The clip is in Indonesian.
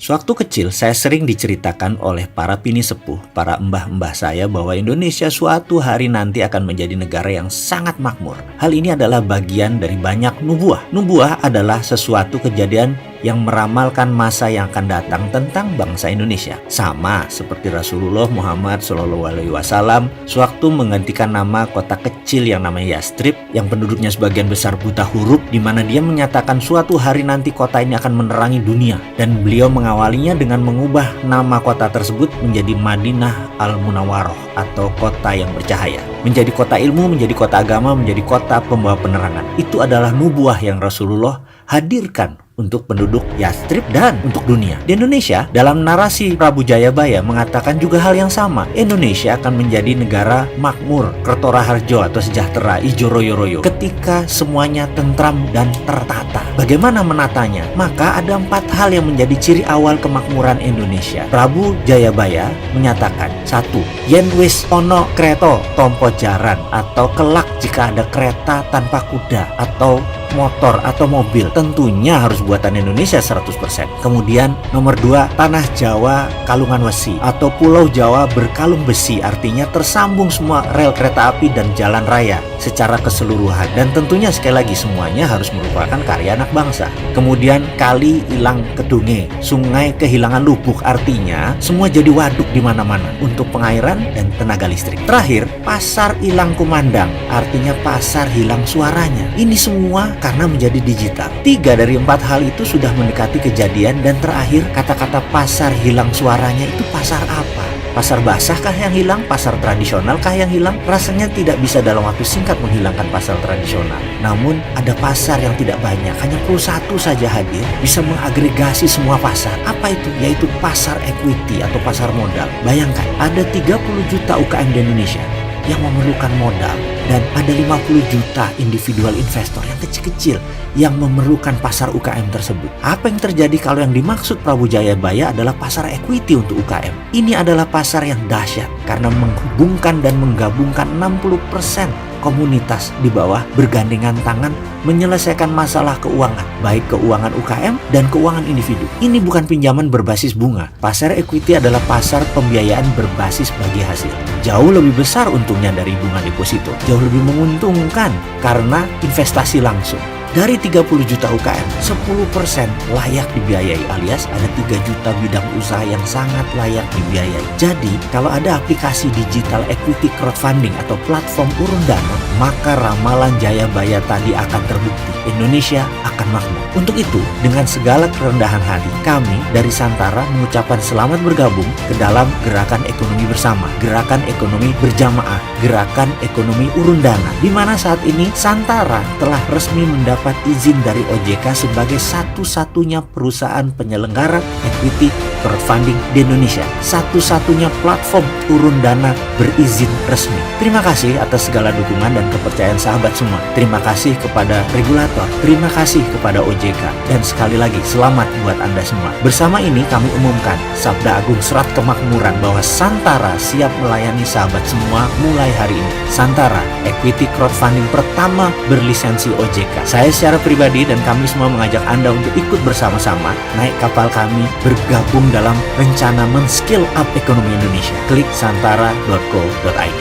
Sewaktu kecil, saya sering diceritakan oleh para pini sepuh, para mbah-mbah saya bahwa Indonesia suatu hari nanti akan menjadi negara yang sangat makmur. Hal ini adalah bagian dari banyak nubuah. Nubuah adalah sesuatu kejadian yang meramalkan masa yang akan datang tentang bangsa Indonesia. Sama seperti Rasulullah Muhammad SAW sewaktu menggantikan nama kota kecil yang namanya Yastrib, yang penduduknya sebagian besar buta huruf, di mana dia menyatakan suatu hari nanti kota ini akan menerangi dunia. Dan beliau mengawalinya dengan mengubah nama kota tersebut menjadi Madinah Al-Munawwaroh atau kota yang bercahaya. Menjadi kota ilmu, menjadi kota agama, menjadi kota pembawa penerangan. Itu adalah nubuah yang Rasulullah hadirkan untuk penduduk Yastrib dan untuk dunia. Di Indonesia, dalam narasi Prabu Jayabaya mengatakan juga hal yang sama. Indonesia akan menjadi negara makmur, Kertora Harjo atau sejahtera, ijo royo-royo, ketika semuanya tentram dan tertata. Bagaimana menatanya? Maka ada 4 hal yang menjadi ciri awal kemakmuran Indonesia. Prabu Jayabaya menyatakan, 1. Yen wis ono kreto tompo jaran, atau kelak jika ada kereta tanpa kuda atau motor atau mobil, tentunya harus buatan Indonesia 100%. Kemudian nomor 2, tanah Jawa kalungan wesi atau pulau Jawa berkalung besi, artinya tersambung semua rel kereta api dan jalan raya secara keseluruhan, dan tentunya sekali lagi semuanya harus merupakan karya anak bangsa. Kemudian kali hilang kedunge, sungai kehilangan lubuk, artinya semua jadi waduk di mana-mana untuk pengairan dan tenaga listrik. Terakhir, pasar hilang kumandang, artinya pasar hilang suaranya. Ini semua karena menjadi digital. 3 dari 4 hal itu sudah mendekati kejadian, dan terakhir kata-kata pasar hilang suaranya itu pasar apa? Pasar basah kah yang hilang? Pasar tradisional kah yang hilang? Rasanya tidak bisa dalam waktu singkat menghilangkan pasar tradisional. Namun ada pasar yang tidak banyak, hanya perlu 1 saja hadir, bisa mengagregasi semua pasar. Apa itu? Yaitu pasar equity atau pasar modal. Bayangkan, ada 30 juta UKM di Indonesia yang memerlukan modal, dan ada 50 juta individual investor yang kecil-kecil yang memerlukan pasar UKM tersebut. Apa yang terjadi kalau yang dimaksud Prabu Jayabaya adalah pasar equity untuk UKM? Ini adalah pasar yang dahsyat karena menghubungkan dan menggabungkan 60% komunitas di bawah bergandengan tangan menyelesaikan masalah keuangan, baik keuangan UKM dan keuangan individu. Ini bukan pinjaman berbasis bunga. Pasar equity adalah pasar pembiayaan berbasis bagi hasil. Jauh lebih besar untungnya dari bunga deposito, jauh lebih menguntungkan karena investasi langsung. Dari 30 juta UKM, 10% layak dibiayai, alias ada 3 juta bidang usaha yang sangat layak dibiayai. Jadi, kalau ada aplikasi digital equity crowdfunding atau platform urun dana, maka ramalan Jayabaya tadi akan terbukti. Indonesia akan makmur. Untuk itu, dengan segala kerendahan hati, kami dari Santara mengucapkan selamat bergabung ke dalam gerakan ekonomi bersama, gerakan ekonomi berjamaah, gerakan ekonomi urun dana, di mana saat ini Santara telah resmi mendapat izin dari OJK sebagai satu-satunya perusahaan penyelenggara equity crowdfunding di Indonesia, satu-satunya platform urun dana berizin resmi. Terima kasih atas segala dukungan dan kepercayaan sahabat semua. Terima kasih kepada regulator, terima kasih kepada OJK, dan sekali lagi selamat buat Anda semua. Bersama ini kami umumkan Sabda Agung Serat Kemakmuran bahwa Santara siap melayani sahabat semua mulai hari ini. Santara, equity crowdfunding pertama berlisensi OJK. Saya secara pribadi dan kami semua mengajak Anda untuk ikut bersama-sama naik kapal kami, bergabung dalam rencana men-skill up ekonomi Indonesia. Klik santara.co.id.